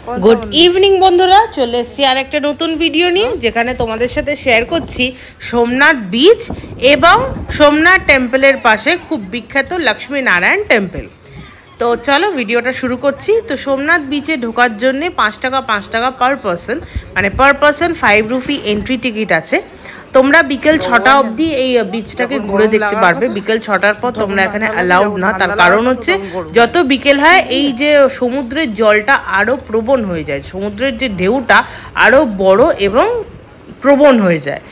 Good evening बंधुरा चले एसेছি আর একটা নতুন ভিডিও নিয়ে যেখানে তোমাদের সাথে শেয়ার করছি সোমনাথ বিচ এবং সোমনাথ টেম্পলের পাশে খুব বিখ্যাত লক্ষ্মী নারায়ণ টেম্পল। তো চলো ভিডিওটা শুরু করছি। তো সোমনাথ বিচে ঢোকার জন্য 5 টাকা পার পারসন, মানে per person 5 rupee entry ticket আছে। তোমরা বিকেল 6টা অবধি এই বিচটাকে ঘুরে দেখতে পারবে। বিকেল 6টার পর তোমরা এখানে অ্যালাউড না, তার কারণ হচ্ছে যত বিকেল হয় এই যে সমুদ্রের জলটা আরও প্রবণ হয়ে যায়, সমুদ্রের যে ঢেউটা আরও বড় এবং প্রবণ হয়ে যায়।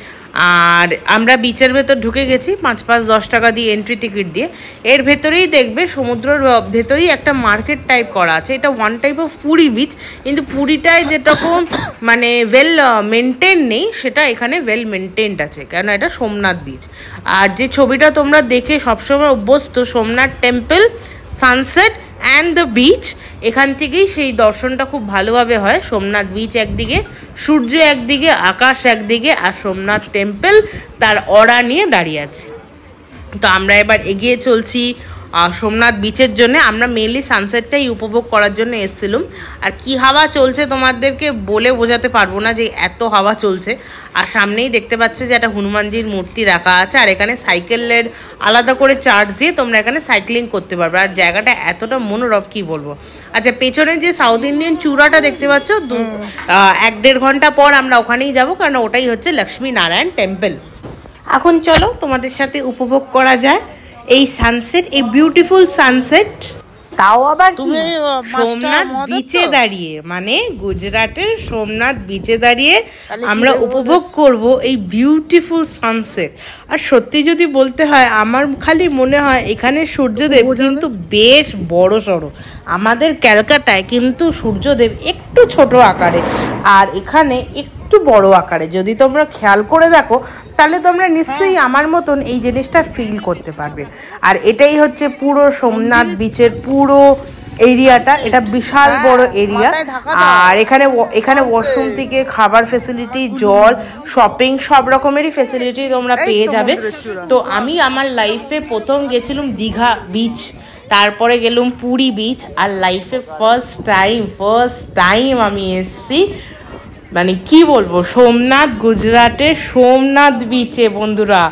আর আমরা বিচের ভেতর ঢুকে গেছি 5-10 টাকা দিয়ে এন্ট্রি টিকিট দিয়ে। এর ভেতরেই দেখবে সমুদ্রের ভেতরেই একটা মার্কেট টাইপ করা আছে। এটা one type of Puri beach, কিন্তু পুরীটায় যেরকম মানে ওয়েল মেনটেন নেই, সেটা এখানে ওয়েল মেনটেনড আছে, কেন এটা সোমনাথ বিচ। আর যে ছবিটা তোমরা দেখে সবসময় অভ্যস্ত Somnath temple, sunset and the beach, এখান থেকেই সেই দর্শনটা খুব ভালোভাবে হয়। সোমনাথ বিচ একদিকে, সূর্য একদিকে, আকাশ একদিকে, আর সোমনাথ টেম্পল তার অরা নিয়ে দাঁড়িয়ে আছে। তো আমরা এবার এগিয়ে চলছি সোমনাথ বিচের জন্য। আমরা মেনলি সানসেটটাই উপভোগ করার জন্য এসেছিলাম। আর কি হাওয়া চলছে তোমাদেরকে বলে বোঝাতে পারবো না যে এত হাওয়া চলছে। আর সামনেই দেখতে পাচ্ছ যে একটা হনুমানজির মূর্তি রাখা আছে, আর এখানে সাইকেলের আলাদা করে চার্জ দিয়ে তোমরা এখানে সাইক্লিং করতে পারবে। আর জায়গাটা এতটা মনোরম কি বলবো। আচ্ছা, পেছনে যে সাউথ ইন্ডিয়ান চূড়াটা দেখতে পাচ্ছ, 1-1.5 ঘন্টা পর আমরা ওখানেই যাব, কারণ ওটাই হচ্ছে লক্ষ্মী নারায়ণ টেম্পল। এখন চলো তোমাদের সাথে উপভোগ করা যায় এই সানসেট, এই বিউটিফুল সানসেট, তাও আবার সোমনাথ বিচে দাঁড়িয়ে, মানে গুজরাটের সোমনাথ বিচে দাঁড়িয়ে আমরা উপভোগ করব এই বিউটিফুল সানসেট। আর সত্যি যদি বলতে হয়, আমার খালি মনে হয় এখানে সূর্যদেব কিন্তু বেশ বড় সড়ো। আমাদের ক্যালকাটায় কিন্তু সূর্যদেব একটু ছোট আকারে, আর এখানে একটু বড় আকারে। যদি তোমরা খেয়াল করে দেখো তাহলে তোমরা নিশ্চয়ই আমার মতন এই জিনিসটা ফিল করতে পারবে। আর এটাই হচ্ছে পুরো সোমনাথ বিচের পুরো এরিয়াটা। এটা বিশাল বড় এরিয়া। আর এখানে ওয়াশরুম থেকে খাবার ফেসিলিটি, জল, শপিং, সব রকমেরই ফেসিলিটি তোমরা পেয়ে যাবে। তো আমি আমার লাইফে প্রথম গেছিলাম দীঘা বিচ, তারপরে গেলাম পুরী বিচ, আর লাইফে ফার্স্ট টাইম আমি এসছি, মানে কি বলবো, সোমনাথ, গুজরাটের সোমনাথ বিচে বন্ধুরা।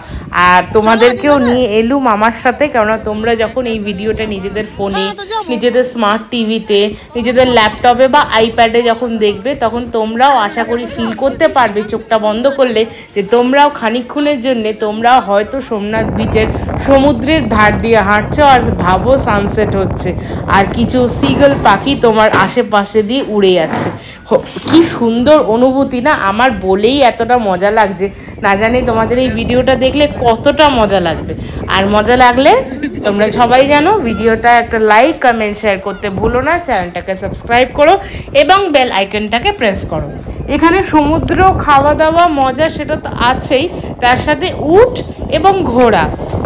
আর তোমাদেরকেও নিয়ে এলুম আমার সাথে, কেননা তোমরা যখন এই ভিডিওটা নিজেদের ফোনে, নিজেদের স্মার্ট টিভিতে, নিজেদের ল্যাপটপে বা আইপ্যাডে যখন দেখবে, তখন তোমরাও আশা করি ফিল করতে পারবে চোখটা বন্ধ করলে যে তোমরাও খানিকক্ষণের জন্যে তোমরাও হয়তো সোমনাথ বিচের সমুদ্রের ধার দিয়ে হাঁটছো আর ভাবো সানসেট হচ্ছে, আর কিছু সিগল পাখি তোমার আশেপাশে দিয়ে উড়ে যাচ্ছে। কি সুন্দর অনুভূতি না, আমার বলেই এতটা মজা লাগছে, না জানি তোমাদের এই ভিডিওটা দেখলে কতটা মজা লাগবে। আর মজা লাগলে তোমরা সবাই জানো ভিডিওটা একটা লাইক, কমেন্ট, শেয়ার করতে ভুলো না, চ্যানেলটাকে সাবস্ক্রাইব করো এবং বেল আইকনটাকে প্রেস করো। এখানে সমুদ্র, খাওয়া দাওয়া, মজা সেটা তো আছেই, তার সাথে উট এবং ঘোড়া,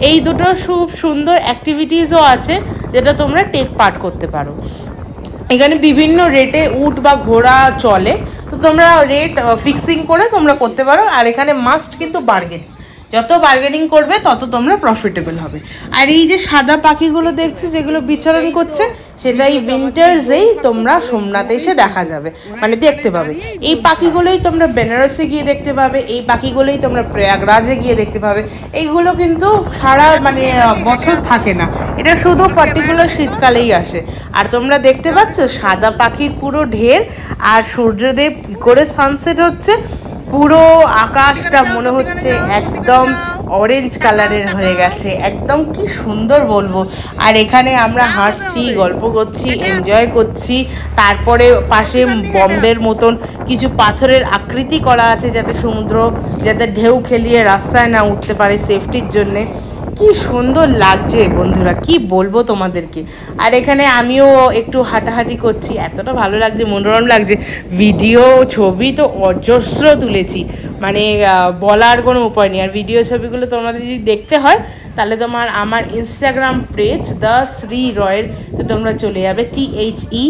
এই দুটো খুব সুন্দর অ্যাক্টিভিটিসও আছে যেটা তোমরা টেক পার্ট করতে পারো। এখানে বিভিন্ন রেটে উট বা ঘোড়া চলে, তো তোমরা রেট ফিক্সিং করে তোমরা করতে পারো। আর এখানে মাস্ট কিন্তু বার্গেনিং, যত বার্গেনিং করবে তত তোমরা প্রফিটেবল হবে। আর এই যে সাদা পাখিগুলো দেখছো যেগুলো বিচরণ করছে, সেটাই উইন্টার্সেই তোমরা সোমনাথে এসে দেখা যাবে, মানে দেখতে পাবে। এই পাখিগুলোই তোমরা বেনারসে গিয়ে দেখতে পাবে, এই পাখিগুলোই তোমরা প্রয়াগরাজে গিয়ে দেখতে পাবে। এইগুলো কিন্তু সারা মানে বছর থাকে না, এটা শুধু পার্টিকুলার শীতকালেই আসে। আর তোমরা দেখতে পাচ্ছ সাদা পাখির পুরো ঢের, আর সূর্যদেব কী করে সানসেট হচ্ছে, পুরো আকাশটা মনে হচ্ছে একদম অরেঞ্জ কালারের হয়ে গেছে, একদম কি সুন্দর বলবো। আর এখানে আমরা হাঁটছি, গল্প করছি, এনজয় করছি। তারপরে পাশে বম্বের মতন কিছু পাথরের আকৃতি করা আছে, যাতে সমুদ্র যাতে ঢেউ খেলিয়ে রাস্তায় না উঠতে পারে, সেফটির জন্যে। কি সুন্দর লাগছে বন্ধুরা, কি বলবো তোমাদেরকে। আর এখানে আমিও একটু হাঁটাহাঁটি করছি, এতটা ভালো লাগছে, মনোরম লাগছে। ভিডিও ছবি তো অজস্র তুলেছি, মানে বলার কোনো উপায় নেই। আর ভিডিও ছবিগুলো তোমাদের যদি দেখতে হয় তাহলে আমার ইনস্টাগ্রাম পেজ দ্য শ্রী রয়ের তোমরা চলে যাবে, THE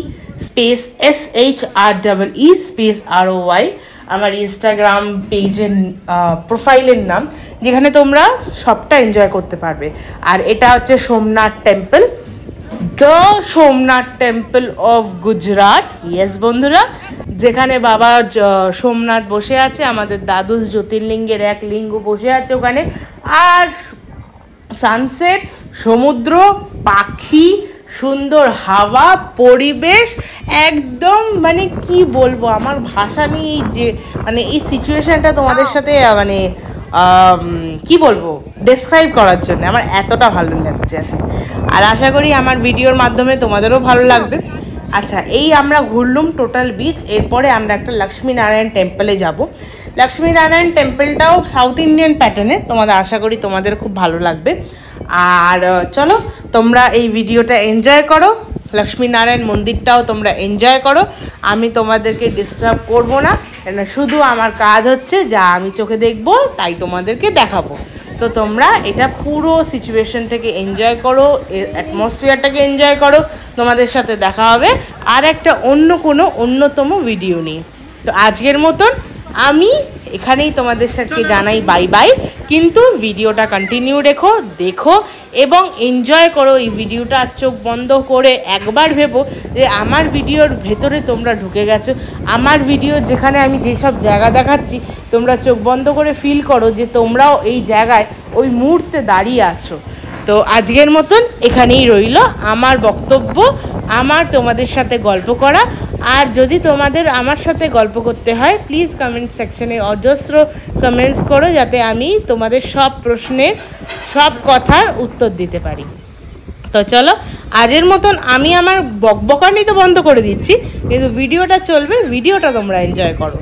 space SHREE space ROY, আমার ইনস্টাগ্রাম পেজের প্রোফাইলের নাম, যেখানে তোমরা সবটা এনজয় করতে পারবে। আর এটা হচ্ছে Somnath temple, the Somnath temple of Gujarat. Yes বন্ধুরা, যেখানে বাবা সোমনাথ বসে আছে, আমাদের দ্বাদশ জ্যোতির্লিঙ্গের এক লিঙ্গ বসে আছে ওখানে। আর সানসেট, সমুদ্র, পাখি, সুন্দর হাওয়া, পরিবেশ, একদম মানে কি বলবো, আমার ভাষা নেই যে মানে এই সিচুয়েশানটা তোমাদের সাথে মানে কি বলবো ডেসক্রাইব করার জন্য। আমার এতটা ভালো লাগছে আছে, আর আশা করি আমার ভিডিওর মাধ্যমে তোমাদেরও ভালো লাগবে। আচ্ছা, এই আমরা ঘুরলুম টোটাল বিচ, এরপরে আমরা একটা লক্ষ্মীনারায়ণ টেম্পলে যাব। লক্ষ্মীনারায়ণ টেম্পলটাও সাউথ ইন্ডিয়ান প্যাটার্নের, তোমাদের আশা করি তোমাদের খুব ভালো লাগবে। আর চলো তোমরা এই ভিডিওটা এনজয় করো, লক্ষ্মীনারায়ণ মন্দিরটাও তোমরা এনজয় করো। আমি তোমাদেরকে ডিস্টার্ব করব না, কেন শুধু আমার কাজ হচ্ছে যা আমি চোখে দেখবো তাই তোমাদেরকে দেখাবো। তো তোমরা এটা পুরো সিচুয়েশনটাকে এনজয় করো, অ্যাটমসফিয়ারটাকে এনজয় করো। তোমাদের সাথে দেখা হবে আর একটা অন্য কোনো অন্যতম ভিডিও নিয়ে। তো আজকের মতন আমি এখানেই তোমাদের সাথে জানাই বাই বাই, কিন্তু ভিডিওটা কন্টিনিউ দেখো এবং এনজয় করো এই ভিডিওটা। চোখ বন্ধ করে একবার ভেবো যে আমার ভিডিওর ভেতরে তোমরা ঢুকে গেছো। আমার ভিডিও যেখানে আমি যেসব জায়গা দেখাচ্ছি তোমরা চোখ বন্ধ করে ফিল করো যে তোমরাও এই জায়গায় ওই মুহূর্তে দাঁড়িয়ে আছো। তো আজকের মতন এখানেই রইল আমার বক্তব্য, আমার তোমাদের সাথে গল্প করা। আর যদি তোমাদের আমার সাথে গল্প করতে হয় প্লিজ কমেন্ট সেকশনে অজস্র কমেন্টস করো, যাতে আমি তোমাদের সব প্রশ্নের সব কথার উত্তর দিতে পারি। তো চলো আজের মতন আমি আমার বকবকানি তো বন্ধ করে দিচ্ছি, কিন্তু ভিডিওটা চলবে, ভিডিওটা তোমরা এনজয় করো।